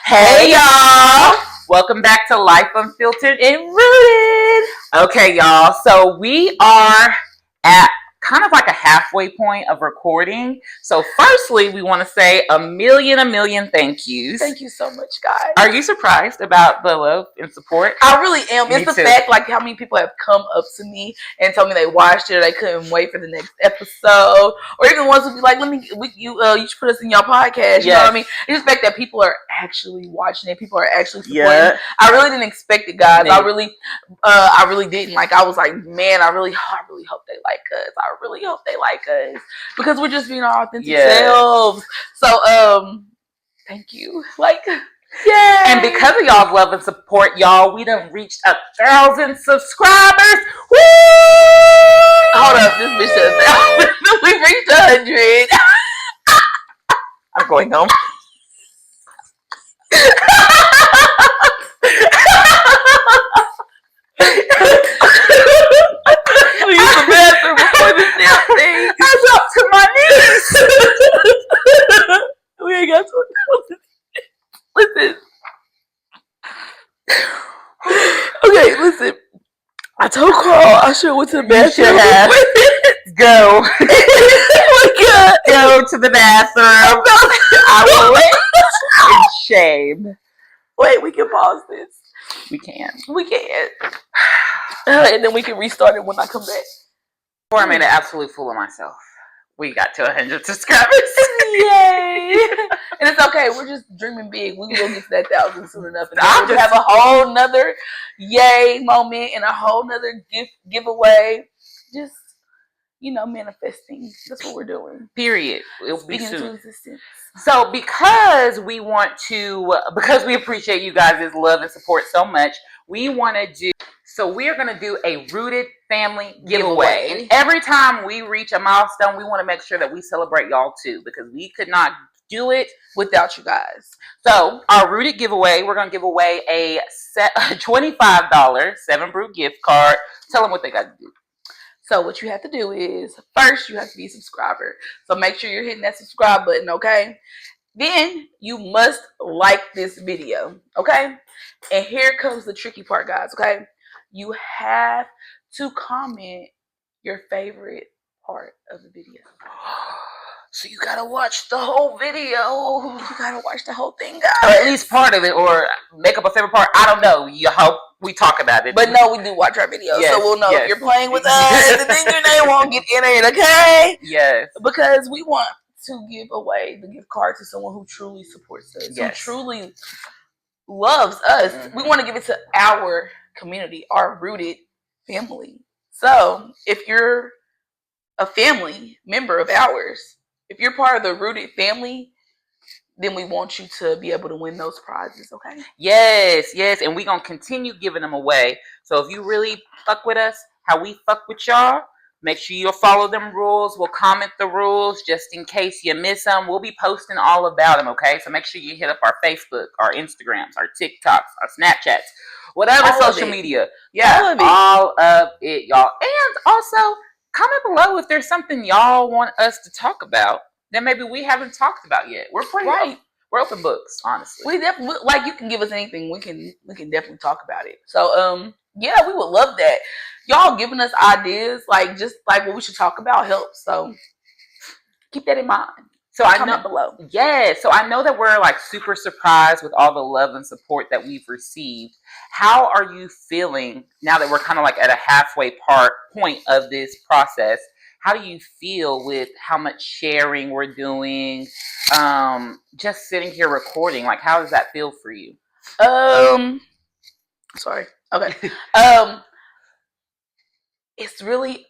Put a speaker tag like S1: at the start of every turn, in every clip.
S1: Hey y'all! Welcome back to Life Unfiltered and Rooted. Okay, y'all. So we are at kind of like a halfway point of recording. So firstly, we want to say a million thank yous.
S2: Thank you so much, guys.
S1: Are you surprised about the love and support?
S2: I really am. It's the fact, like, how many people have come up to me and told me they watched it or they couldn't wait for the next episode, or even ones who be like, you should put us in your podcast. You know what I mean? It's the fact that people are actually watching it. People are actually supporting. Yeah. I really didn't expect it, guys. I really didn't. Like, I was like, man, I really hope they like us. I really hope they like us because we're just being our authentic selves. So, thank you. Like, yeah.
S1: And because of y'all's love and support, y'all, we done reached 1,000 subscribers. Woo!
S2: Hold up, this bitch said 1,000. We reached 100.
S1: I'm going home.
S2: We use the bathroom before this damn thing.
S1: I dropped to my knees.
S2: We ain't got to. Listen. Okay, listen. I told Carl I should have went to the bathroom.
S1: Go. Oh my God. Go to the bathroom. I will wait in shame.
S2: Wait, we can pause this.
S1: We can.
S2: And then we can restart it when I come back.
S1: Before I made an absolute fool of myself. We got to 100 subscribers.
S2: Yay! And it's okay. We're just dreaming big. We will get to that 1,000 soon enough. And I'll just have a whole nother yay moment and a whole nother giveaway. Just, manifesting. That's what we're doing.
S1: Period. It'll be soon.
S2: Into existence.
S1: So because we appreciate you guys' love and support so much, we are going to do a Rooted Family giveaway. And every time we reach a milestone, we want to make sure that we celebrate y'all too, because we could not do it
S2: without you guys.
S1: So our Rooted giveaway, we're going to give away a $25 Seven Brew gift card. Tell them what they got to do.
S2: So what you have to do is, first you have to be a subscriber. So make sure you're hitting that subscribe button, okay? Then you must like this video, okay? And here comes the tricky part, guys, okay? You have to comment your favorite part of the video.
S1: So you gotta watch the whole video.
S2: You gotta watch the whole thing, guys.
S1: Or at least part of it, or make up a favorite part. I don't know. You hope we talk about it.
S2: But no, we do watch our videos, so we'll know if you're playing with us. And then your name won't get entered, okay?
S1: Yes.
S2: Because we want to give away the gift card to someone who truly supports us, who truly loves us. Mm-hmm. We want to give it to our community, our Rooted family. So if you're a family member of ours, if you're part of the Rooted family, then we want you to be able to win those prizes, okay?
S1: Yes. And we're going to continue giving them away. So if you really fuck with us, how we fuck with y'all, make sure you'll follow them rules. We'll comment the rules just in case you miss them. We'll be posting all about them, okay? So make sure you hit up our Facebook, our Instagrams, our TikToks, our Snapchats, whatever social media. Yeah, all of it, y'all. And also, comment below if there's something y'all want us to talk about that maybe we haven't talked about yet. We're pretty we're open books, honestly.
S2: We definitely, like, you can give us anything. We can definitely talk about it. So we would love that. Y'all giving us ideas, like, just like what we should talk about helps. So keep that in mind.
S1: So comment below. Yeah. So I know that we're like super surprised with all the love and support that we've received. How are you feeling now that we're kind of like at a halfway point of this process? How do you feel with how much sharing we're doing? Just sitting here recording, like, how does that feel for you?
S2: Sorry. Okay. It's really,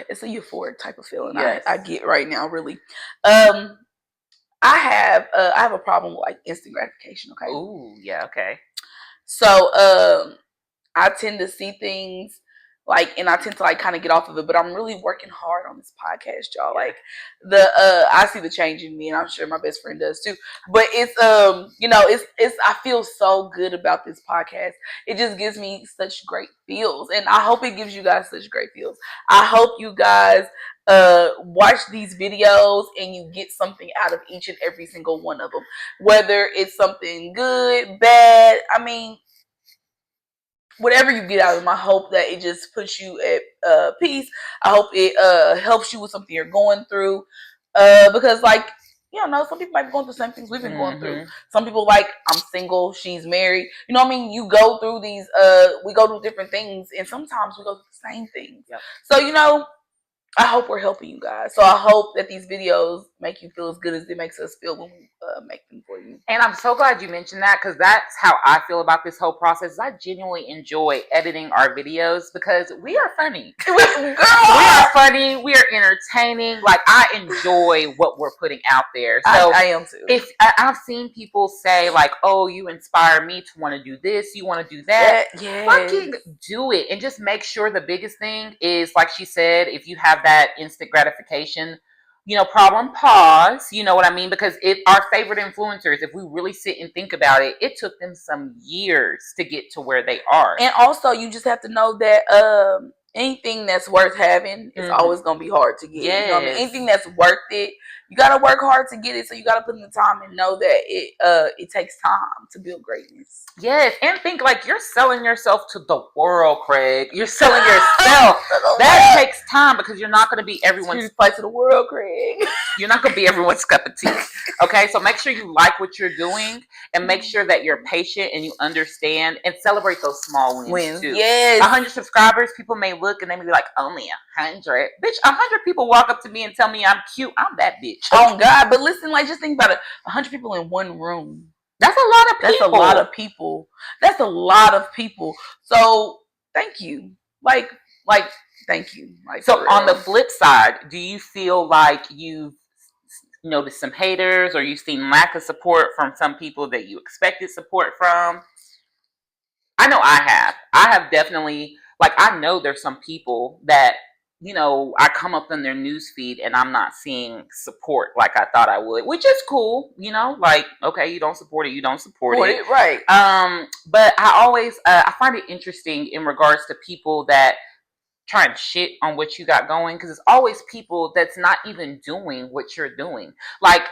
S2: it's a euphoric type of feeling. Yes. I get right now, really. I have a problem with, like, instant gratification. Okay.
S1: Ooh, yeah. Okay.
S2: So, I tend to see things, like, and I tend to, like, kind of get off of it, but I'm really working hard on this podcast, y'all. Like, I see the change in me, and I'm sure my best friend does too. But it's, I feel so good about this podcast. It just gives me such great feels, and I hope it gives you guys such great feels. I hope you guys watch these videos and you get something out of each and every single one of them, whether it's something good, bad. I mean, whatever you get out of them, I hope that it just puts you at peace. I hope it helps you with something you're going through, because like, you know, some people might be going through the same things we've been going through. Some people, like, I'm single, she's married. You know what I mean? You go through these, we go through different things, and sometimes we go through the same things. Yep. So, you know, I hope we're helping you guys. So I hope that these videos make you feel as good as it makes us feel when we make them for you.
S1: And I'm so glad you mentioned that, because that's how I feel about this whole process. I genuinely enjoy editing our videos because we are funny. Girl, we are funny. We are entertaining. Like, I enjoy what we're putting out there. So
S2: I am too.
S1: If I've seen people say like, "Oh, you inspire me to want to do this. You want to do that."
S2: Yeah.
S1: Fucking do it, and just make sure the biggest thing is, like she said, if you have that instant gratification, you know, problem, pause. You know what I mean? Because if our favorite influencers, if we really sit and think about it, it took them some years to get to where they are.
S2: And also, you just have to know that anything that's worth having is always going to be hard to get.
S1: Yes.
S2: You know what I mean? Anything that's worth it, you got to work hard to get it. So you got to put in the time and know that it takes time to build greatness.
S1: Yes, and think like you're selling yourself to the world, Craig. You're selling yourself. That takes time, because you're not going to be everyone's
S2: place of the world, Craig.
S1: You're not going to be everyone's cup of tea. Okay, so make sure you like what you're doing, and make sure that you're patient and you understand, and celebrate those small wins too.
S2: Yes.
S1: 100 subscribers, people may look and they may be like, only 100. Bitch, 100 people walk up to me and tell me I'm cute. I'm that bitch.
S2: Oh God, but listen, like, just think about it. 100 people in one room.
S1: That's a lot of people.
S2: That's a lot of people. That's a lot of people. So thank you. Like, thank you. Like,
S1: so on the flip side, do you feel like you've noticed some haters, or you've seen lack of support from some people that you expected support from? I know I have definitely, like, I know there's some people that, you know, I come up in their news feed and I'm not seeing support like I thought I would, which is cool, you know, like, okay, you don't support it, you don't support it.
S2: Right.
S1: But I always, I find it interesting in regards to people that try and shit on what you got going, because it's always people that's not even doing what you're doing. Like,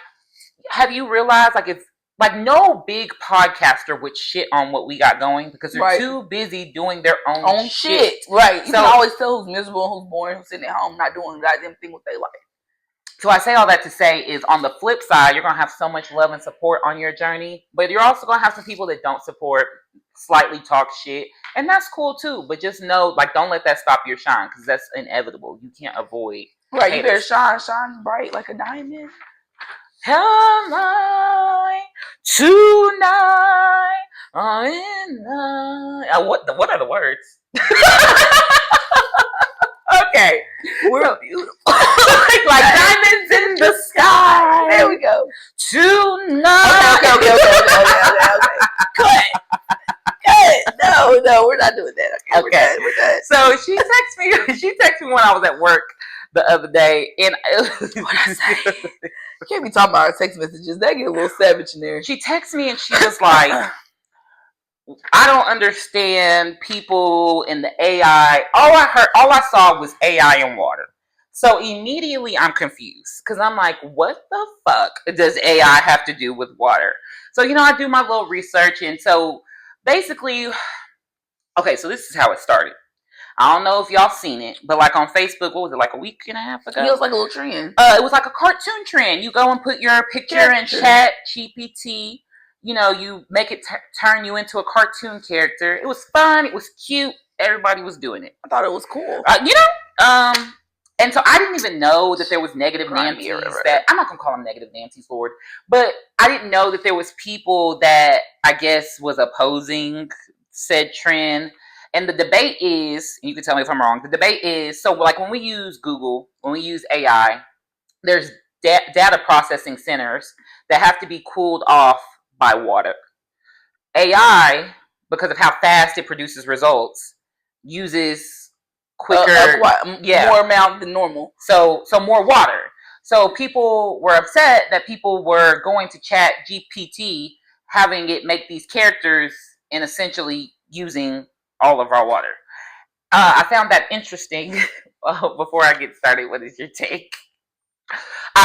S1: have you realized, like, if, like, no big podcaster would shit on what we got going, because they're too busy doing their own shit.
S2: Right. You can always tell who's miserable, who's boring, who's sitting at home not doing the goddamn thing what they like.
S1: So I say all that to say is, on the flip side, you're going to have so much love and support on your journey, but you're also going to have some people that don't support, slightly talk shit, and that's cool too. But just know, like, don't let that stop your shine, because that's inevitable. You can't avoid.
S2: Right. You better shine bright like a diamond.
S1: Am I tonight? What are the words? Okay,
S2: we're beautiful,
S1: like diamonds in the sky.
S2: There we go.
S1: Tonight. Okay.
S2: Cut. No, we're not doing that. Okay. We're done.
S1: So she texted me when I was at work the other day, and
S2: what I say? You can't be talking about our text messages. They get a little savage in there.
S1: She texted me and she was like, I don't understand people in the AI. All I saw was AI and water. So immediately I'm confused, because I'm like, what the fuck does AI have to do with water? So, you know, I do my little research, and so basically, okay, so this is how it started. I don't know if y'all seen it, but like on Facebook, what was it, like a week and a half ago?
S2: It was like a little trend.
S1: It was like a cartoon trend. You go and put your picture in Chat GPT. You know, you make it turn you into a cartoon character. It was fun. It was cute. Everybody was doing it.
S2: I thought it was cool.
S1: You know, and so I didn't even know that there was negative Nancy's that, I'm not going to call them negative Nancy's, Lord, but I didn't know that there was people that I guess was opposing said trend. And the debate is, and you can tell me if I'm wrong, the debate is, so like when we use Google, when we use AI, there's data processing centers that have to be cooled off by water. AI, because of how fast it produces results, uses quicker,
S2: more amount than normal.
S1: So more water. So people were upset that people were going to Chat GPT, having it make these characters, and essentially using all of our water. I found that interesting before I get started, what is your take?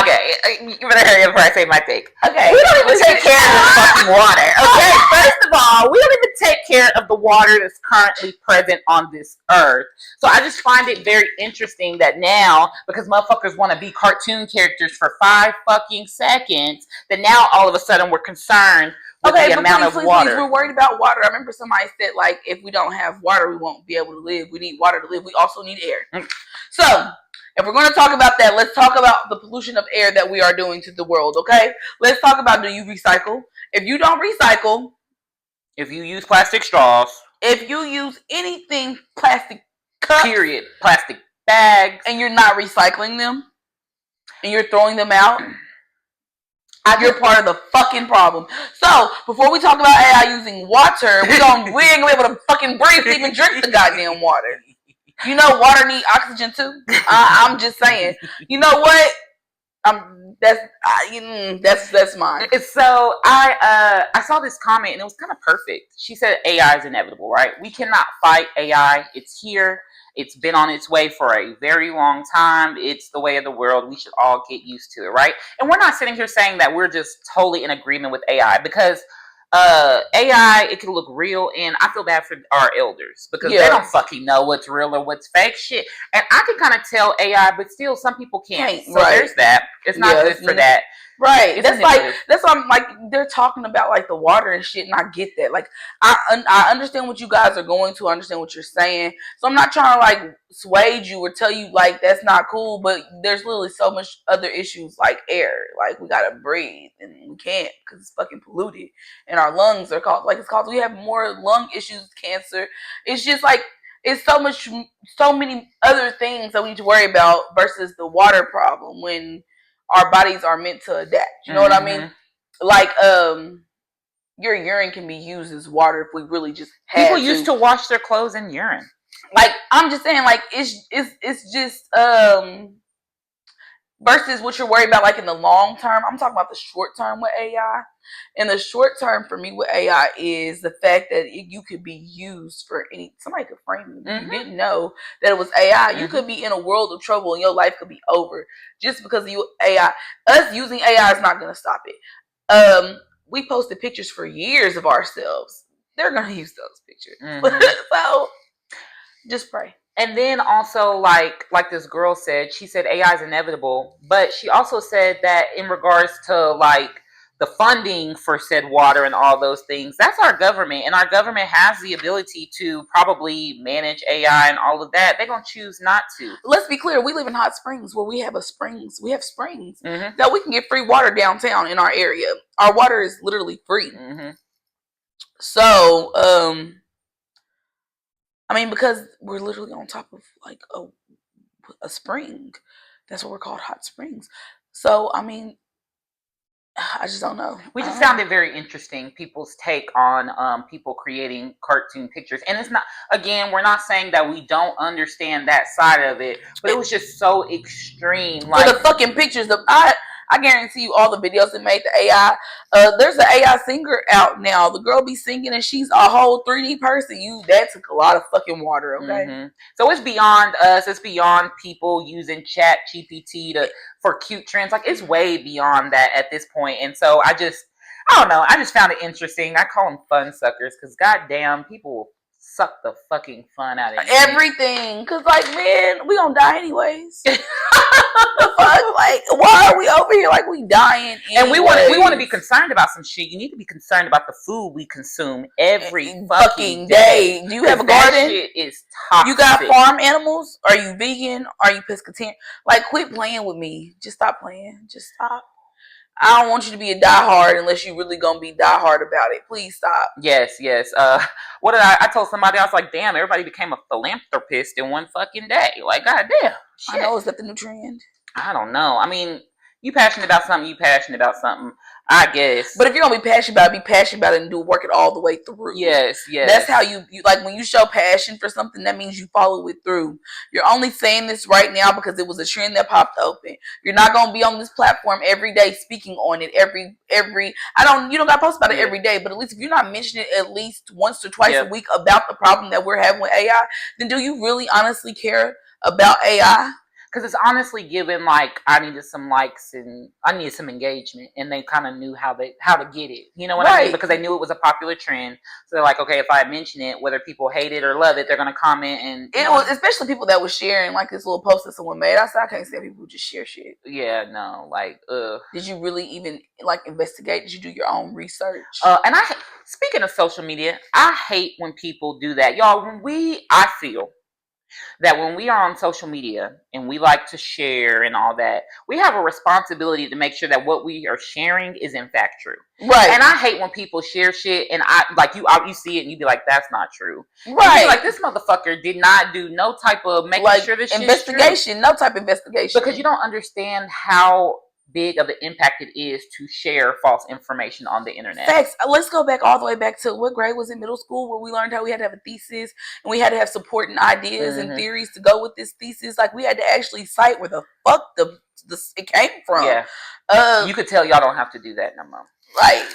S1: Okay, you better hurry up before I say my take. Okay, we don't even take care of this fucking water. Okay, first of all, we don't even take care of the water that's currently present on this earth. So I just find it very interesting that now, because motherfuckers want to be cartoon characters for 5 fucking seconds, that now all of a sudden we're concerned with the amount of water.
S2: Please, we're worried about water. I remember somebody said, like, if we don't have water, we won't be able to live. We need water to live. We also need air. So, if we're going to talk about that, let's talk about the pollution of air that we are doing to the world, okay? Let's talk about, do you recycle? If you don't recycle...
S1: If you use plastic straws.
S2: If you use anything plastic cups...
S1: Period. Plastic bags.
S2: And you're not recycling them, and you're throwing them out, you're part of the fucking problem. So, before we talk about AI using water, we ain't going to be able to fucking breathe to even drink the goddamn water. You know, water need oxygen too. I'm just saying. You know what? That's mine.
S1: So I saw this comment and it was kind of perfect. She said AI is inevitable, right? We cannot fight AI. It's here. It's been on its way for a very long time. It's the way of the world. We should all get used to it, right? And we're not sitting here saying that we're just totally in agreement with AI, because AI, it can look real, and I feel bad for our elders because they don't fucking know what's real or what's fake shit. And I can kind of tell AI, but still some people can't. So there's that. It's not good for that.
S2: Right. That's why I'm like, they're talking about like the water and shit, and I get that. Like, I understand what you guys are going to, I understand what you're saying. So I'm not trying to like sway you or tell you like that's not cool, but there's literally so much other issues like air. Like, we gotta breathe and we can't because it's fucking polluted, and our lungs are called, we have more lung issues, cancer. It's just like, it's so many other things that we need to worry about versus the water problem when our bodies are meant to adapt. You know what I mean? Like, your urine can be used as water if we really just had
S1: People used to wash their clothes in urine.
S2: Like, I'm just saying, like, it's just versus what you're worried about, like, in the long term. I'm talking about the short term with AI. And the short term for me with AI is the fact that you could be used for somebody could frame you. You didn't know that it was AI. You could be in a world of trouble and your life could be over just because of AI. Us using AI is not going to stop it. We posted pictures for years of ourselves. They're going to use those pictures. So, just pray.
S1: And then also, like this girl said, she said AI is inevitable, but she also said that in regards to like the funding for said water and all those things, that's our government, and our government has the ability to probably manage AI and all of that. They're gonna choose not to.
S2: Let's be clear, we live in Hot Springs where we have springs that we can get free water downtown in our area. Our water is literally free. So I mean, because we're literally on top of like a spring. That's what we're called, Hot Springs. So I mean, I just don't know.
S1: We just found it very interesting, people's take on people creating cartoon pictures. And it's not, again, we're not saying that we don't understand that side of it, but it was just so extreme. Like,
S2: the fucking pictures of I guarantee you all the videos that made the AI. There's an AI singer out now. The girl be singing and she's a whole 3D person. That took a lot of fucking water, okay?
S1: So it's beyond us. It's beyond people using Chat GPT for cute trends. Like, it's way beyond that at this point. And so I don't know. I just found it interesting. I call them fun suckers because goddamn, people suck the fucking fun out of
S2: everything. Because, like, man, we gonna die anyways. The fuck? Like, why are we over here like we dying anyways?
S1: And we want to be concerned about some shit. You need to be concerned about the food we consume every fucking day.
S2: Do you have a garden?
S1: Shit is toxic.
S2: You got farm animals? Are you vegan? Are you pescatarian? Like, quit playing with me. Just stop playing. Just stop. I don't want you to be a diehard unless you really gonna be diehard about it. Please stop.
S1: Yes. What did I told somebody, I was like, damn, everybody became a philanthropist in one fucking day. Like, goddamn.
S2: I know, is that the new trend?
S1: I don't know. I mean, you passionate about something, I guess.
S2: But if you're gonna be passionate about it and work it all the way through.
S1: Yes.
S2: That's how you like, when you show passion for something, that means you follow it through. You're only saying this right now because it was a trend that popped open. You're not gonna be on this platform every day speaking on it. You don't gotta post about it every day, but at least if you're not mentioning it at least once or twice a week about the problem that we're having with AI, then do you really honestly care about AI.
S1: Because it's honestly given like I needed some likes and I needed some engagement, and they kind of knew how to get it. You know what I mean? Because they knew it was a popular trend. So they're like, okay, if I mention it, whether people hate it or love it, they're gonna comment. And
S2: it was especially people that was sharing like this little post that someone made. I said I can't stand people who just share shit.
S1: Yeah, no, like,
S2: Did you really even like investigate? Did you do your own research?
S1: And speaking of social media, I hate when people do that, y'all. I feel that when we are on social media and we like to share and all that, we have a responsibility to make sure that what we are sharing is in fact true.
S2: Right.
S1: And I hate when people share shit and you see it and you be like, that's not true.
S2: Right.
S1: Like, this motherfucker did not do no type of making sure this
S2: investigation, no type of investigation.
S1: Because you don't understand how big of an impact it is to share false information on the internet.
S2: Facts. Let's go back all the way back to what grade was in middle school where we learned how we had to have a thesis and we had to have supporting ideas and theories to go with this thesis. Like, we had to actually cite where the fuck it came from.
S1: Yeah. You could tell y'all don't have to do that no more.
S2: Right.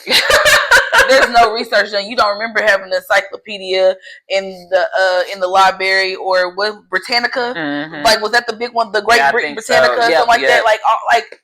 S2: There's no research done. You don't remember having an encyclopedia in the library or what, Britannica? Mm-hmm. Like, was that the big one? The Great Britannica, so. Something like that. Like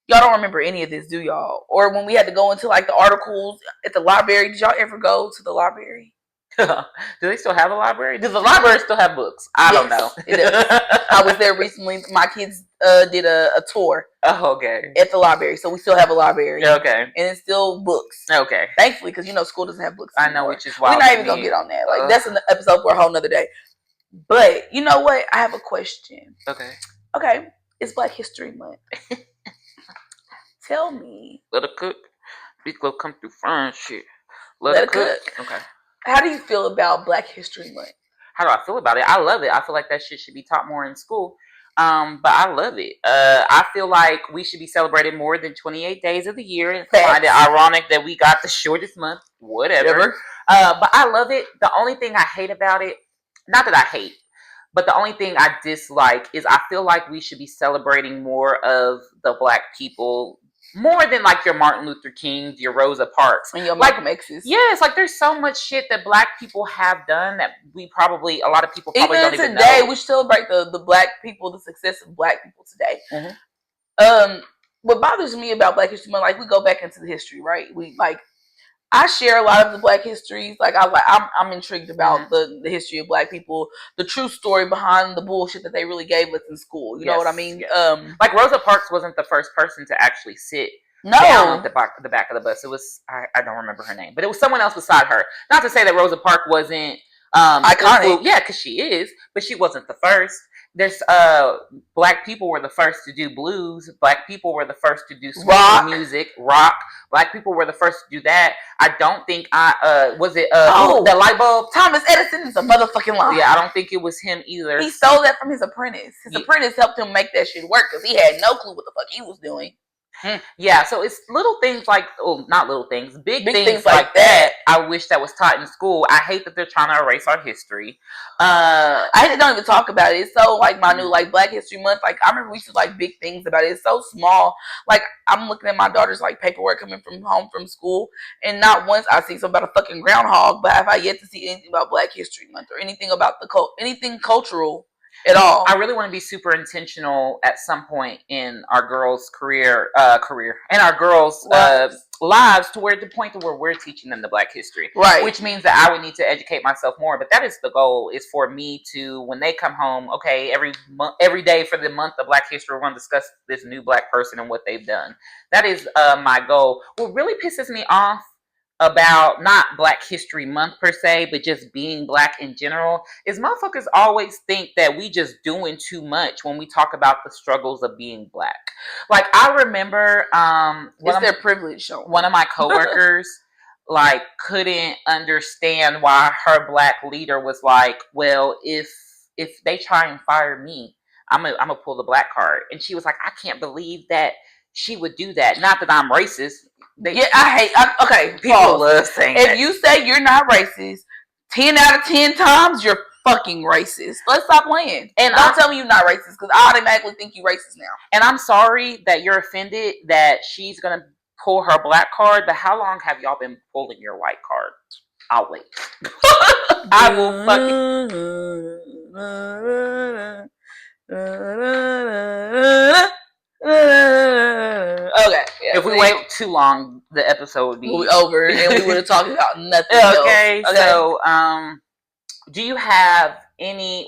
S2: y'all don't remember any of this, do y'all? Or when we had to go into like the articles at the library, did y'all ever go to the library?
S1: Do they still have a library? Does the library still have books? I don't know.
S2: It does. I was there recently. My kids did a tour.
S1: Oh, okay.
S2: At the library, so we still have a library.
S1: Okay.
S2: And it's still books.
S1: Okay.
S2: Thankfully, because school doesn't have books anymore.
S1: I know, which is why
S2: we're not even gonna get on that. Like, that's an episode for a whole nother day. But you know what? I have a question. Okay. It's Black History Month. Tell me.
S1: Let her cook. We go come through frying shit. Let her cook. Okay.
S2: How do you feel about Black History Month?
S1: How do I feel about it? I love it. I feel like that shit should be taught more in school. But I love it. I feel like we should be celebrating more than 28 days of the year. And find it ironic that we got the shortest month. Whatever. But I love it. The only thing I hate about it, not that I hate, but the only thing I dislike is I feel like we should be celebrating more of the Black people. More than like your Martin Luther Kings, your Rosa Parks.
S2: And your Malcolm X's.
S1: Yes, like there's so much shit that Black people have done that a lot of people probably don't even know.
S2: Even today, we celebrate the Black people, the success of Black people today. Mm-hmm. What bothers me about Black History Month, like, we go back into the history, right? I share a lot of the Black histories. Like, I'm intrigued about the history of Black people, the true story behind the bullshit that they really gave us in school. You know what I mean?
S1: Yes. Like, Rosa Parks wasn't the first person to actually sit down at the back of the bus. It was, I don't remember her name, but it was someone else beside her. Not to say that Rosa Parks wasn't
S2: iconic.
S1: Yeah, because she is, but she wasn't the first. There's Black people were the first to do blues. Black people were the first to do music, rock. Black people were the first to do that. I don't think the light bulb.
S2: Thomas Edison is a motherfucking lie.
S1: Yeah, I don't think it was him either.
S2: He stole that from his apprentice. His apprentice helped him make that shit work because he had no clue what the fuck he was doing.
S1: Yeah, so it's little things like, not little things, big things like that. I wish that was taught in school. I hate that they're trying to erase our history.
S2: I don't even talk about it. It's so like minute, like Black History Month. Like, I remember we used to like big things about it. It's so small. Like, I'm looking at my daughter's like paperwork coming from home from school, and not once I see something about a fucking groundhog, but have I yet to see anything about Black History Month or anything about anything cultural at all.
S1: I really want to be super intentional at some point in our girls' career, and our girls' lives to the point to where we're teaching them the Black history.
S2: Right.
S1: Which means that I would need to educate myself more. But that is the goal, is for me to, when they come home, okay, every day for the month of Black history, we're going to discuss this new Black person and what they've done. That is my goal. What really pisses me off about not Black History Month per se, but just being Black in general, is motherfuckers always think that we just doing too much when we talk about the struggles of being Black. Like, I remember
S2: it's their privilege.
S1: One of my coworkers like couldn't understand why her Black leader was like, well, if they try and fire me, I'm gonna pull the Black card. And she was like, I can't believe that she would do that. Not that I'm racist.
S2: Okay,
S1: people love saying
S2: that. If you say you're not racist, 10 out of 10 times you're fucking racist. Let's stop playing. And don't tell me you're not racist, because I automatically think you're racist now.
S1: And I'm sorry that you're offended that she's gonna pull her Black card, but how long have y'all been pulling your white card? I'll wait. I will fucking
S2: Okay. Yeah,
S1: if we wait too long, the episode would be
S2: over, and we would have talked about nothing
S1: okay,
S2: else.
S1: So, do you have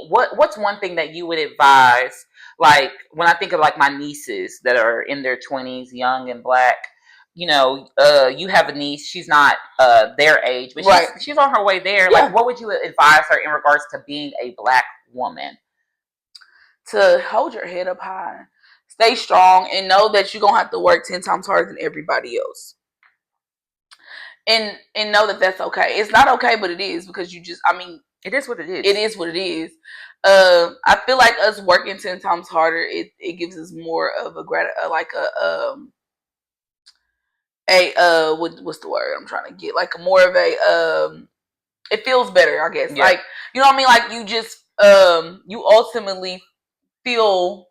S1: what's one thing that you would advise? Like when I think of like my nieces that are in their 20s, young and black, you have a niece. She's not their age, but she's on her way there. Yeah. Like, what would you advise her in regards to being a black woman?
S2: To hold your head up high, stay strong, and know that you're gonna have to work 10 times harder than everybody else. And know that that's okay. It's not okay, but it is, because it
S1: is what it is.
S2: It is what it is. I feel like us working 10 times harder, it gives us more of what's the word I'm trying to get? Like more of it feels better, I guess. Yeah. Like, you know what I mean? Like, you just you ultimately feel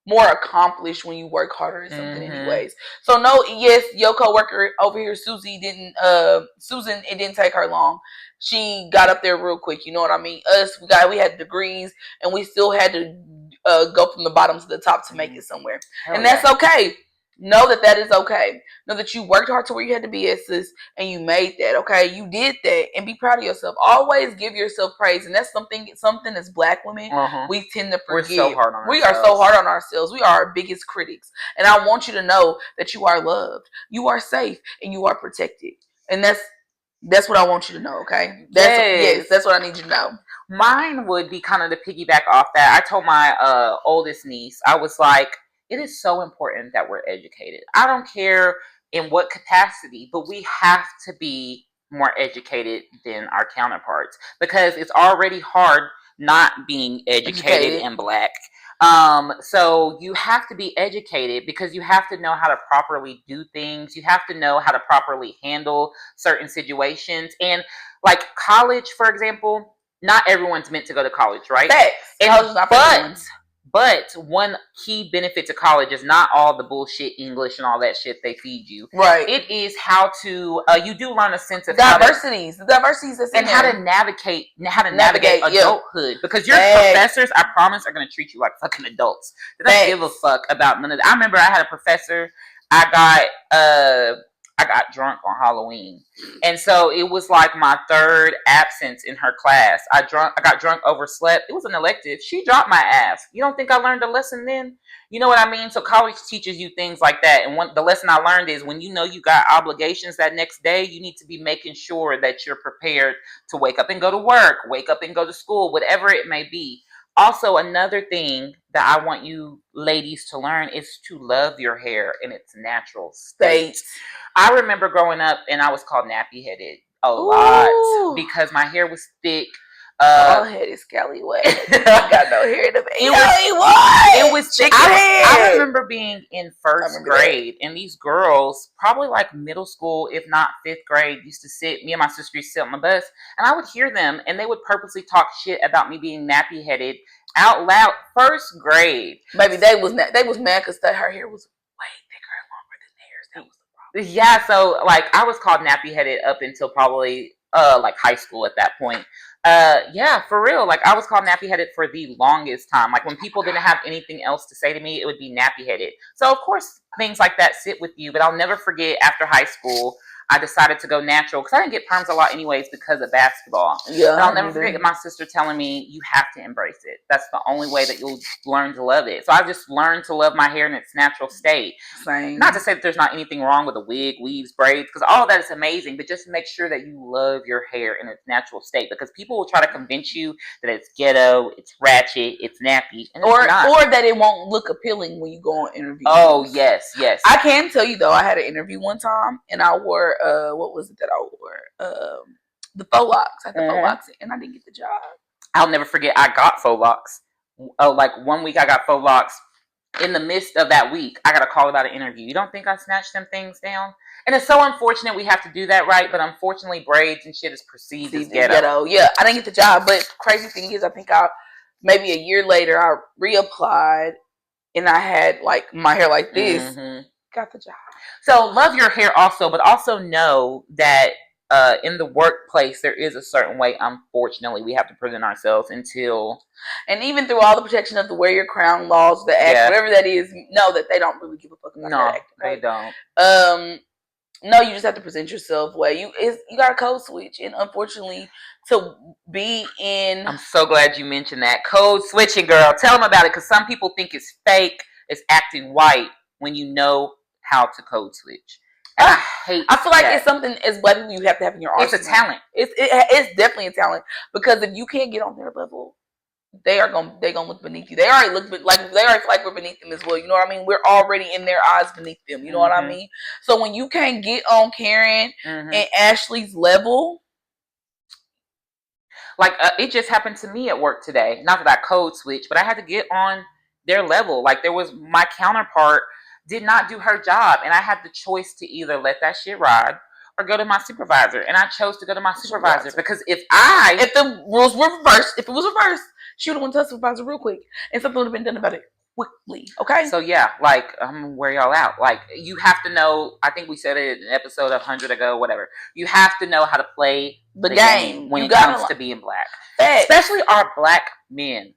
S2: more accomplished when you work harder at something, anyways. So yes, your coworker over here, Susan, it didn't take her long. She got up there real quick. You know what I mean? We had degrees, and we still had to go from the bottom to the top to make it somewhere. And that's okay. Know that is okay. Know that you worked hard to where you had to be at, sis, and you made that. Okay, you did that, and be proud of yourself. Always give yourself praise, and that's something as black women we tend to forget. We are so hard on ourselves. We are our biggest critics, and I want you to know that you are loved, you are safe, and you are protected. And that's what I want you to know. Okay, that's what I need you to know.
S1: Mine would be kind of to piggyback off that. I told my oldest niece, I was like, it is so important that we're educated. I don't care in what capacity, but we have to be more educated than our counterparts, because it's already hard not being educated and black. So you have to be educated, because you have to know how to properly do things. You have to know how to properly handle certain situations. And like college, for example, not everyone's meant to go to college, right? But one key benefit to college is not all the bullshit English and all that shit they feed you. Right. It is how to you do learn a sense of
S2: diversities
S1: and how to navigate adulthood. Because your professors, I promise, are going to treat you like fucking adults. They don't give a fuck about none of that. I remember I had a professor. I got drunk on Halloween. And so it was like my third absence in her class. I got drunk, overslept. It was an elective. She dropped my ass. You don't think I learned a lesson then? You know what I mean? So college teaches you things like that. And the lesson I learned is when you know you got obligations that next day, you need to be making sure that you're prepared to wake up and go to work, wake up and go to school, whatever it may be. Also, another thing that I want you ladies to learn is to love your hair in its natural state. I remember growing up and I was called nappy headed a lot because my hair was thick.
S2: All head is scallywag. I got no hair in the baby. It was
S1: thick. I remember being in first grade, and these girls, probably like middle school, if not fifth grade, used to sit. Me and my sister used to sit on the bus, and I would hear them, and they would purposely talk shit about me being nappy headed out loud. First grade,
S2: baby, they was mad because her hair was way thicker and longer than theirs. That was the problem.
S1: Yeah, so like I was called nappy headed up until probably like high school at that point. Yeah, for real. Like I was called nappy headed for the longest time. Like when people didn't have anything else to say to me, it would be nappy headed. So of course things like that sit with you, but I'll never forget after high school, I decided to go natural because I didn't get perms a lot anyways because of basketball. Yeah, but I'll never forget my sister telling me, you have to embrace it. That's the only way that you'll learn to love it. So I've just learned to love my hair in its natural state.
S2: Same.
S1: Not to say that there's not anything wrong with a wig, weaves, braids, because all of that is amazing, but just make sure that you love your hair in its natural state, because people will try to convince you that it's ghetto, it's ratchet, it's nappy, and
S2: or that it won't look appealing when you go on interviews.
S1: Oh, yes.
S2: I can tell you, though, I had an interview one time, and I wore what was it that I wore? The faux locks. I had the faux locks, and I didn't get the job.
S1: I'll never forget. I got faux locks. Like 1 week, I got faux locks. In the midst of that week, I got a call about an interview. You don't think I snatched them things down? And it's so unfortunate we have to do that, right? But unfortunately, braids and shit is perceived as ghetto.
S2: Yeah, I didn't get the job. But crazy thing is, I think maybe a year later, I reapplied, and I had like my hair like this. Got the job.
S1: So love your hair also, but also know that in the workplace, there is a certain way, unfortunately, we have to present ourselves until...
S2: And even through all the protection of the wear your crown laws, the act, whatever that is, know that they don't really give a fuck about that act.
S1: No, they don't.
S2: No, you just have to present yourself well. You got a code switch, and unfortunately, to be in...
S1: I'm so glad you mentioned that. Code switching, girl. Tell them about it, because some people think it's fake, it's acting white, when you know how to code switch. And I
S2: feel like it's something as black people you have to have in your arsenal.
S1: It's a talent.
S2: It's definitely a talent, because if you can't get on their level, they're gonna look beneath you. They already look like they already feel like we're beneath them as well. You know what I mean? We're already in their eyes beneath them. You know what I mean? So when you can't get on Karen and Ashley's level,
S1: like it just happened to me at work today. Not that I code switch, but I had to get on their level. Like there was my counterpart did not do her job, and I had the choice to either let that shit ride or go to my supervisor, and I chose to go to my supervisor because if
S2: the rules were reversed, if it was reversed, she would have went to her supervisor real quick, and something would have been done about it quickly. Okay.
S1: So yeah, like I'm gonna wear y'all out. Like you have to know. I think we said it in an episode 100 ago, whatever. You have to know how to play
S2: the game
S1: when it comes to being black, especially our black men.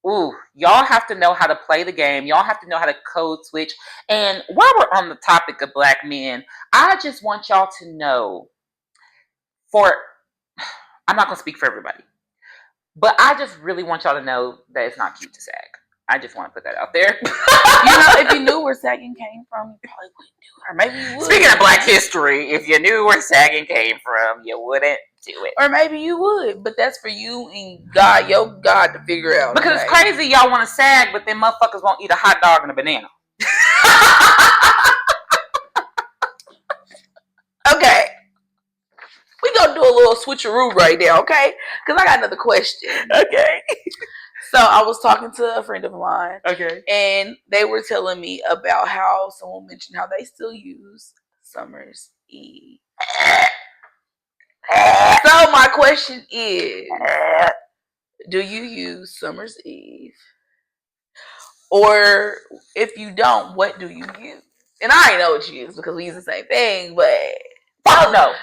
S1: Ooh, y'all have to know how to play the game. Y'all have to know how to code switch. And while we're on the topic of black men, I just want y'all to know I'm not going to speak for everybody, but I just really want y'all to know that it's not cute to sag. I just want to put that out there.
S2: If you knew where sagging came from, you probably wouldn't do it. Or maybe you would.
S1: Speaking of black history, if you knew where sagging came from, you wouldn't do it.
S2: Or maybe you would, but that's for you and God, your God, to figure out.
S1: Because it's crazy y'all want to sag, but then motherfuckers won't eat a hot dog and a banana.
S2: Okay. We gonna do a little switcheroo right now, okay? Because I got another question.
S1: Okay.
S2: So I was talking to a friend of mine.
S1: Okay.
S2: And they were telling me about how someone mentioned how they still use Summer's Eve. So my question is, do you use Summer's Eve? Or if you don't, what do you use? And I already know what you use because we use the same thing, but
S1: fuck no.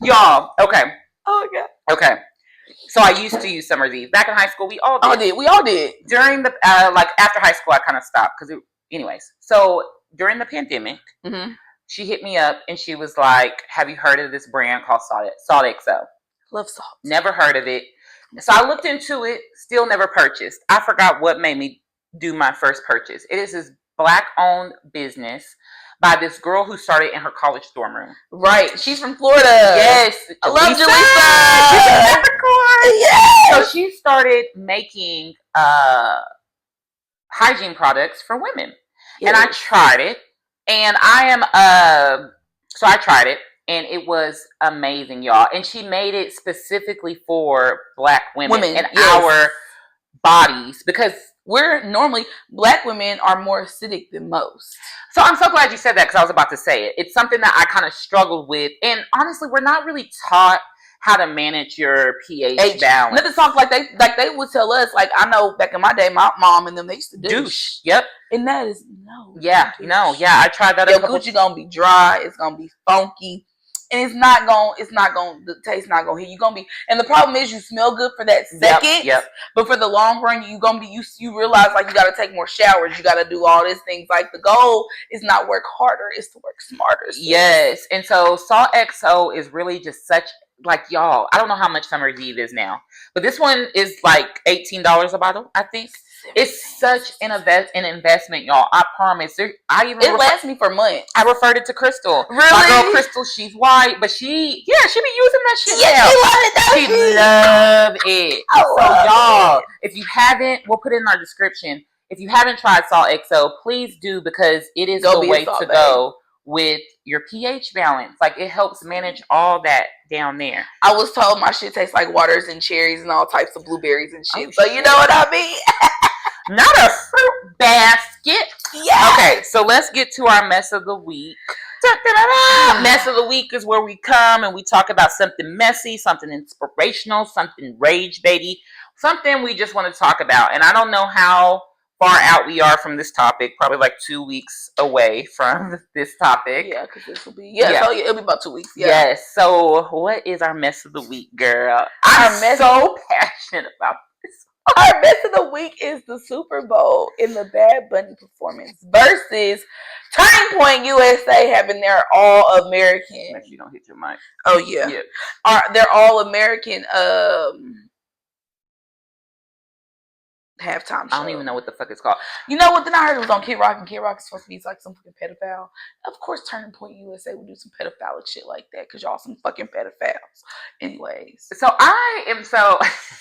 S1: Y'all, okay.
S2: Oh my God.
S1: Okay. So I used to use Summer's Eve. Back in high school, we all did.
S2: We all did.
S1: During the, after high school, I kind of stopped. Anyways. So during the pandemic, she hit me up and she was like, have you heard of this brand called Salt XO?
S2: Love salt.
S1: Never heard of it. So I looked into it, still never purchased. I forgot what made me do my first purchase. It is this black-owned business by this girl who started in her college dorm room.
S2: Right. She's from Florida.
S1: Yes.
S2: I love Lisa.
S1: She's a Capricorn.
S2: Yes.
S1: So she started making hygiene products for women. Yes. And I tried it. And so I tried it. And it was amazing, y'all. And she made it specifically for black women and our bodies, because
S2: we're normally, black women are more acidic than most.
S1: So I'm so glad you said that, because I was about to say it. It's something that I kind of struggled with. And honestly, we're not really taught how to manage your pH balance.
S2: Nothing talk like they would tell us. Like, I know back in my day, my mom and them, they used to
S1: douche. Yep.
S2: And that is no.
S1: Yeah,
S2: douche.
S1: No, yeah. I tried that.
S2: Your Gucci gonna be dry. It's gonna be funky. And the taste not gonna hit. You gonna be, and the problem is you smell good for that second.
S1: Yep.
S2: But for the long run, you gonna be, you realize like you gotta take more showers. You gotta do all these things. Like the goal is not work harder, it's to work smarter. So.
S1: Yes. And so Salt XO is really just such, like, y'all, I don't know how much Summer's Eve is now, but this one is like $18 a bottle, I think. It's such an investment, y'all. I promise. It
S2: lasts me for months.
S1: I referred it to Crystal.
S2: Really?
S1: My girl Crystal, she's white, but she be using that shit.
S2: Yeah,
S1: she love it. So y'all, if you haven't, we'll put it in our description. If you haven't tried Salt XO, please do, because it is the way to go with your pH balance. Like, it helps manage all that down there.
S2: I was told my shit tastes like waters and cherries and all types of blueberries and shit. So you know what I mean?
S1: Not a fruit basket.
S2: Yeah.
S1: Okay, so let's get to our mess of the week. Mess of the week is where we come and we talk about something messy, something inspirational, something rage baity, something we just want to talk about. And I don't know how far out we are from this topic. Probably like 2 weeks away from this topic.
S2: Yeah, because this will be so it'll be about 2 weeks. Yeah.
S1: Yes. So what is our mess of the week, girl? I'm so passionate about this.
S2: Our mess of the week is the Super Bowl in the Bad Bunny performance versus Turning Point USA having their All American.
S1: Make sure you don't hit your mic.
S2: Oh yeah. They're All American halftime show.
S1: I don't even know what the fuck it's called.
S2: You know what? Then I heard it was on Kid Rock, and Kid Rock is supposed to be like some fucking pedophile. Of course, Turning Point USA would do some pedophilic shit like that because y'all some fucking pedophiles. Anyways.
S1: So I am so...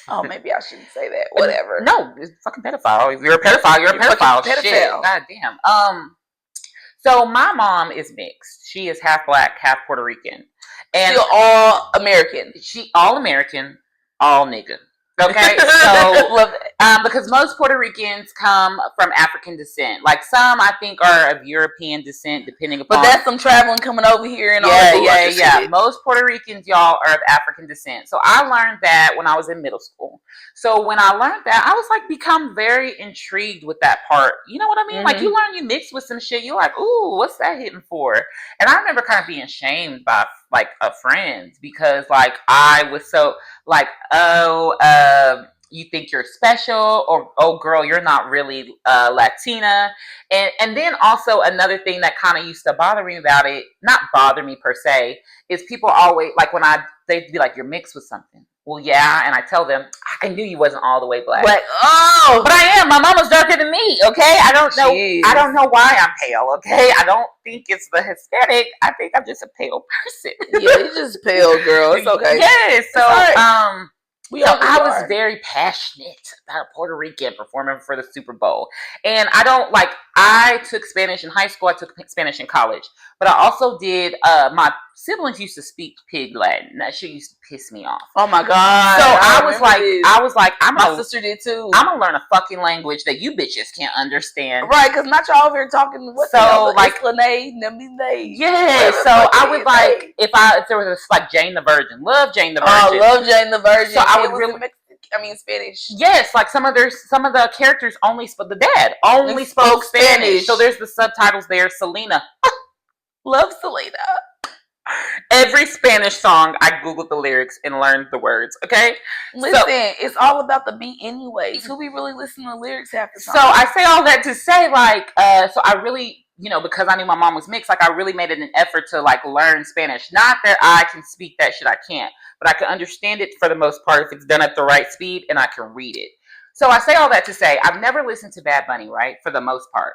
S2: Oh, maybe I shouldn't say that. Whatever.
S1: No, it's fucking pedophile. If you're a pedophile, you're a pedophile. Shit. God damn. So my mom is mixed. She is half black, half Puerto Rican. And
S2: she's all American.
S1: She all American, all nigga. Okay, so because most Puerto Ricans come from African descent, like some I think are of European descent, depending upon.
S2: But that's some traveling coming over here and
S1: yeah. Most Puerto Ricans, y'all, are of African descent. So I learned that when I was in middle school. So when I learned that, I was like become very intrigued with that part. You know what I mean? Mm-hmm. Like you learn, you mix with some shit. You're like, ooh, what's that hitting for? And I remember kind of being shamed by like friends because like I was so like, you think you're special, or oh girl, you're not really Latina. And then also another thing that kind of used to bother me about it, not bother me per se, is people always like when they'd be like, you're mixed with something. Well, yeah, and I tell them I knew you wasn't all the way black.
S2: But
S1: I am. My mama's darker than me. Okay, I don't know. Jeez. I don't know why I'm pale. Okay, I don't think it's the Hispanic. I think I'm just a pale person.
S2: Yeah, you're just pale, girl. It's okay.
S1: Yeah. So
S2: right.
S1: I was very passionate about a Puerto Rican performing for the Super Bowl. And I took Spanish in high school. I took Spanish in college. But I also did, my siblings used to speak Pig Latin. That shit used to piss me off.
S2: Oh my God.
S1: So I was like,
S2: my sister did too.
S1: I'm going to learn a fucking language that you bitches can't understand.
S2: Right, because not y'all over here talking,
S1: yeah, so I would like, if there was like Jane the Virgin. Love Jane the Virgin.
S2: Oh, love Jane the Virgin.
S1: So I would really...
S2: Spanish.
S1: Yes, like some of the characters the dad only spoke Spanish. So there's the subtitles there. Selena.
S2: Love Selena.
S1: Every Spanish song, I Googled the lyrics and learned the words. Okay?
S2: Listen, it's all about the beat anyways. Who be really listening to the lyrics half the time?
S1: So I say all that to say so I really, because I knew my mom was mixed, like I really made it an effort to like learn Spanish. Not that I can speak that shit, I can't. But I can understand it for the most part if it's done at the right speed and I can read it. So I say all that to say I've never listened to Bad Bunny, right? For the most part.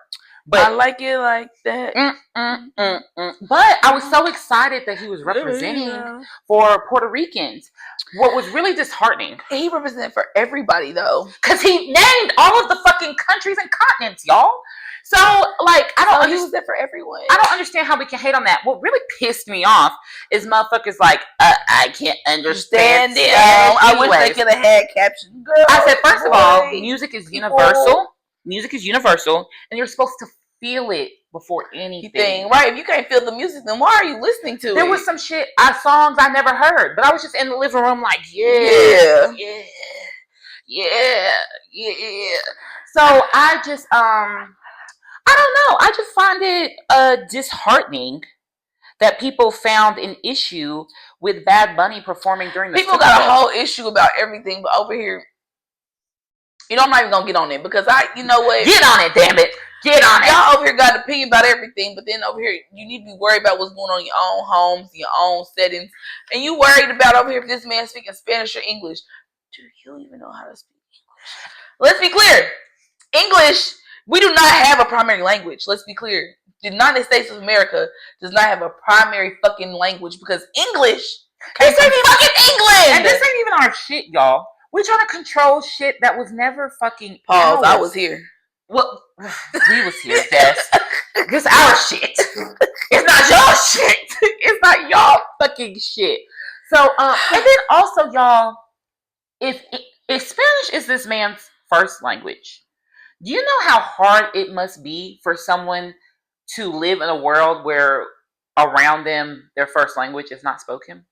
S1: But
S2: I like it like that.
S1: But I was so excited that he was representing for Puerto Ricans. What was really disheartening.
S2: He represented for everybody though.
S1: Because he named all of the fucking countries and continents, y'all. So, like,
S2: he was there for everyone.
S1: I don't understand how we can hate on that. What really pissed me off is motherfuckers like, I can't understand it.
S2: I wish they could have had captions, girl.
S1: I said, first of all, music is universal. Music is universal, and you're supposed to feel it before anything.
S2: Right, if you can't feel the music, then why are you listening to it?
S1: There was some shit, songs I never heard, but I was just in the living room like, yeah. So I just, I don't know. I just find it disheartening that people found an issue with Bad Bunny performing during the Super Bowl.
S2: People got a whole issue about everything, but over here, I'm not even gonna get on it because you know what?
S1: Get on it, damn it. Get on it.
S2: Y'all over here got an opinion about everything, but then over here, you need to be worried about what's going on in your own homes, your own settings, and you worried about over here if this man's speaking Spanish or English. Do you even know how to speak English? Let's be clear. English. We do not have a primary language. Let's be clear. The United States of America does not have a primary fucking language because English came from fucking England.
S1: And this ain't even our shit, y'all. We're trying to control shit that was never fucking
S2: ours. I was here.
S1: Well, we was here, Jess. It's our shit. It's not your shit. It's not y'all fucking shit. So, and then also, y'all, if Spanish is this man's first language, do you know how hard it must be for someone to live in a world where around them their first language is not spoken?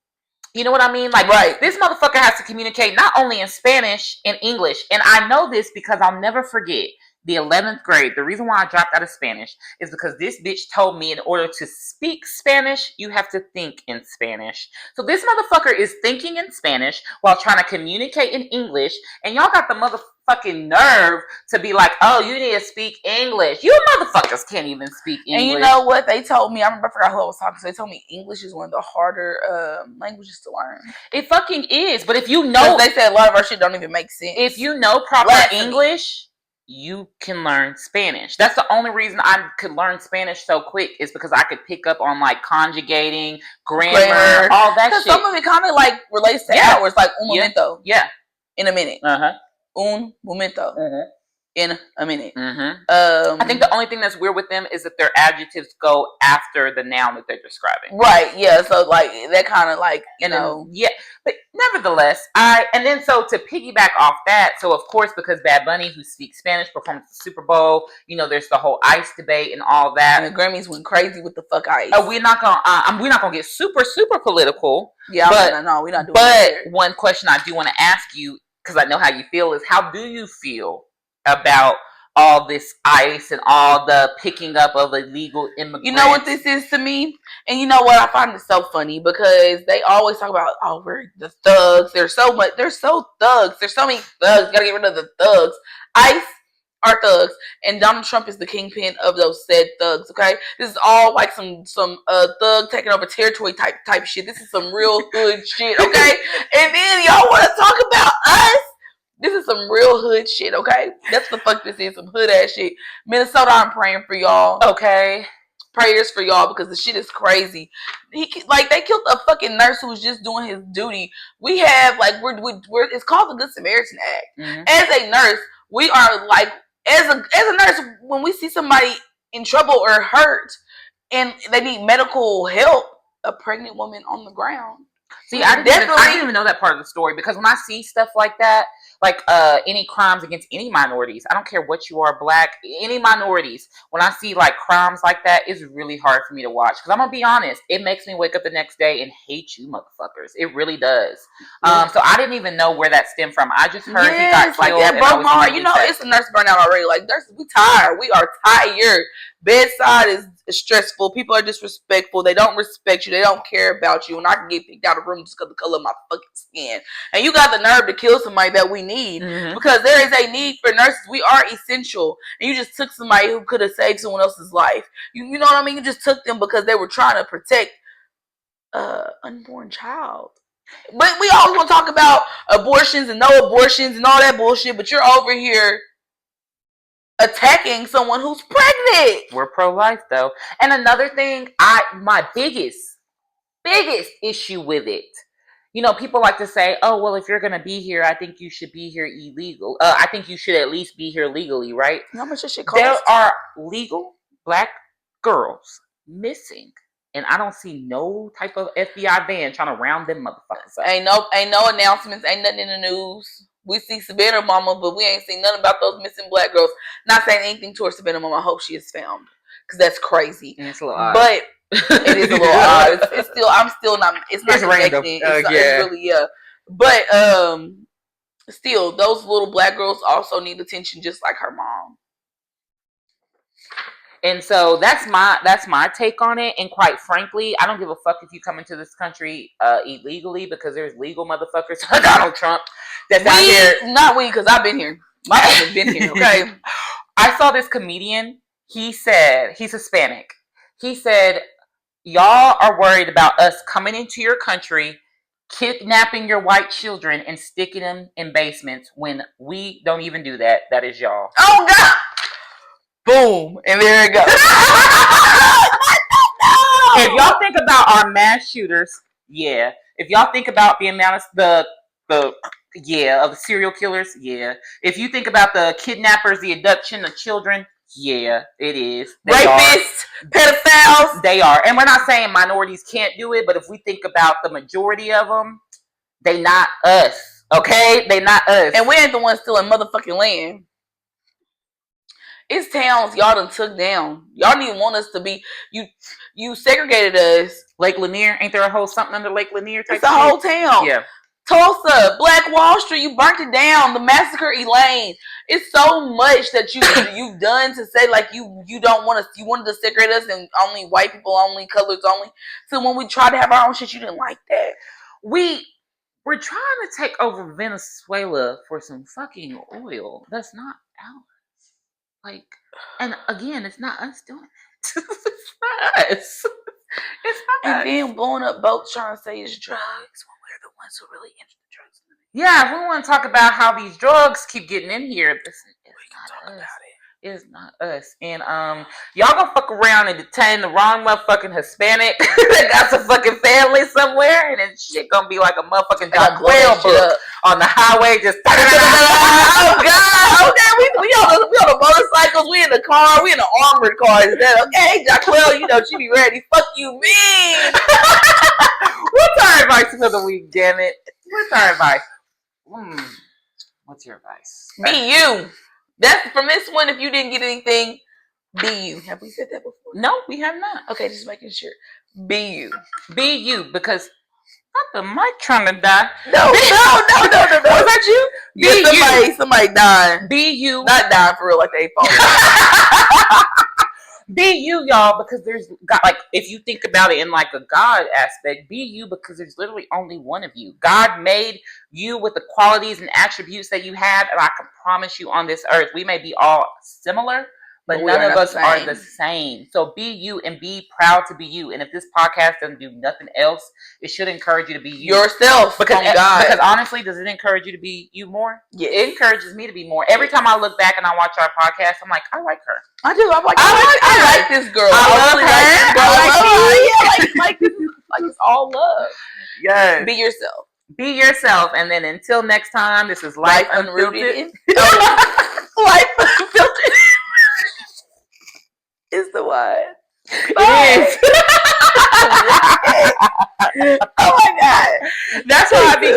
S1: You know what I mean? Like,
S2: right.
S1: This motherfucker has to communicate not only in Spanish, in English. And I know this because I'll never forget the 11th grade, the reason why I dropped out of Spanish is because this bitch told me in order to speak Spanish, you have to think in Spanish. So this motherfucker is thinking in Spanish while trying to communicate in English, and y'all got the motherfucking nerve to be like, oh, you need to speak English. You motherfuckers can't even speak English.
S2: And you know what they told me? I remember, I forgot who I was talking to. They told me English is one of the harder languages to learn.
S1: It fucking is. But if you know,
S2: they said a lot of our shit don't even make sense.
S1: If you know proper English, you can learn Spanish. That's the only reason I could learn Spanish so quick is because I could pick up on like conjugating, grammar, all that shit.
S2: Some of it kind of like relates to hours, like un momento.
S1: Yeah.
S2: In a minute.
S1: Uh-huh.
S2: Un momento. Uh-huh. In a minute.
S1: I think the only thing that's weird with them is that their adjectives go after the noun that they're describing.
S2: Right, yeah. So like that kind of like, you know.
S1: Yeah. But nevertheless, so to piggyback off that, so of course, because Bad Bunny, who speaks Spanish, performed at the Super Bowl, you know, there's the whole ICE debate and all that.
S2: And the Grammys went crazy with the fuck ICE.
S1: We're not gonna get super political.
S2: Yeah, no, we're not doing
S1: that. But one question I do want to ask you, because I know how you feel, is how do you feel about all this ICE and all the picking up of illegal immigrants?
S2: You know what this is to me? And you know what? I find it so funny because they always talk about, oh, we're the thugs. There's so thugs. There's so many thugs. Gotta get rid of the thugs. ICE are thugs. And Donald Trump is the kingpin of those said thugs, okay? This is all like some thug taking over territory type shit. This is some real hood shit, okay? And then y'all want to talk about us? This is some real hood shit, okay? That's the fuck this is, some hood ass shit. Minnesota, I'm praying for y'all.
S1: Okay.
S2: Prayers for y'all because the shit is crazy. They killed a fucking nurse who was just doing his duty. We have we're it's called the Good Samaritan Act. Mm-hmm. As a nurse, we are like as a nurse, when we see somebody in trouble or hurt and they need medical help, a pregnant woman on the ground.
S1: See, I didn't even know that part of the story because when I see stuff like that, like any crimes against any minorities, I don't care what you are, black, any minorities, when I see like crimes like that, it's really hard for me to watch. Because I'm going to be honest, it makes me wake up the next day and hate you motherfuckers. It really does. So I didn't even know where that stemmed from. I just heard he got killed.
S2: Like that broke my heart. You know, it's a nurse burnout already. Like, nurses, we tired. We are tired. Bedside is stressful. People are disrespectful. They don't respect you. They don't care about you. And I can get picked out of the room just because of the color of my fucking skin. And you got the nerve to kill somebody that we need. Mm-hmm. Because there is a need for nurses. We are essential. And you just took somebody who could have saved someone else's life. You know what I mean? You just took them because they were trying to protect an unborn child. But we always want to talk about abortions and no abortions and all that bullshit. But you're over here attacking someone who's pregnant.
S1: We're pro-life though. And another thing, my biggest issue with it, you know, people like to say, oh, well, if you're going to be here, I think you should be here illegal. I think you should at least be here legally, right?
S2: How much does shit cost?
S1: There are legal black girls missing. And I don't see no type of FBI van trying to round them motherfuckers up.
S2: Ain't no announcements, ain't nothing in the news. We see Savannah Mama, but we ain't seen nothing about those missing black girls. Not saying anything towards Savannah Mama. I hope she is found. Because that's crazy.
S1: And it's a little odd.
S2: But it is a little odd. It's still, I'm still not, it's not random. It's really, yeah. But still, those little black girls also need attention just like her mom.
S1: And so that's my take on it. And quite frankly, I don't give a fuck if you come into this country illegally because there's legal motherfuckers. Donald Trump that's out here.
S2: Not we, because I've been here. My husband's been here, okay?
S1: I saw this comedian. He said, he's Hispanic. He said, y'all are worried about us coming into your country, kidnapping your white children and sticking them in basements when we don't even do that. That is y'all.
S2: Oh, God. Boom. And there it goes.
S1: If y'all think about our mass shooters, yeah. If y'all think about the amount of of the serial killers, yeah. If you think about the kidnappers, the abduction of children, yeah, it is.
S2: Rapists, pedophiles.
S1: They are. And we're not saying minorities can't do it, but if we think about the majority of them, they not us. Okay? They not us.
S2: And we ain't the ones still in motherfucking land. It's towns y'all done took down. Y'all didn't want us to be. You segregated us.
S1: Lake Lanier, ain't there a whole something under Lake Lanier?
S2: It's a whole town.
S1: Yeah.
S2: Tulsa, Black Wall Street, you burnt it down. The massacre, Elaine. It's so much that you've done to say like you don't want us. You wanted to separate us and only white people, only colors, only. So when we tried to have our own shit, you didn't like that.
S1: We're trying to take over Venezuela for some fucking oil. That's not ours. Like, and again, it's not us doing it. It's not us. It's not us.
S2: And then blowing up boats trying to say it's drugs when we're the ones who really into the drugs.
S1: Yeah, if we want to talk about how these drugs keep getting in here, it's not us. It's not us. And y'all gonna fuck around and detain the wrong motherfucking Hispanic that got some fucking family somewhere, and then shit gonna be like a motherfucking Shakela book on the highway, just
S2: oh god, okay, we on the motorcycles, we in the car, we in the armored car instead. Okay, Shakela, you know she be ready. Fuck you, mean.
S1: What's our advice for the week? Damn it! What's our advice? What's your advice?
S2: Be you. That's from this one. If you didn't get anything, be you. Have we said that before?
S1: No, we have not.
S2: Okay, just making sure. Be you.
S1: Be you, because not the mic trying to die.
S2: No. Was that you?
S1: Be you.
S2: Somebody dying.
S1: Be you.
S2: Not dying for real, like they fall.
S1: Be you, y'all, because there's God. Like, if you think about it in like a God aspect, be you, because there's literally only one of you. God made you with the qualities and attributes that you have, and I can promise you, on this earth, we may be all similar, but none of us are the same. So be you and be proud to be you. And if this podcast doesn't do nothing else, it should encourage you to be you.
S2: Yourself.
S1: Because honestly, does it encourage you to be you more?
S2: Yeah.
S1: It encourages me to be more. Every time I look back and I watch our podcast, I'm like, I like her.
S2: I do. I'm like, I like this girl. I love her. Like it's all love.
S1: Yes.
S2: Be yourself.
S1: Be yourself. And then until next time, this is Life Unrooted.
S2: Life Unfiltered is the one.
S1: It is.
S2: Oh my god.
S1: That's how I be.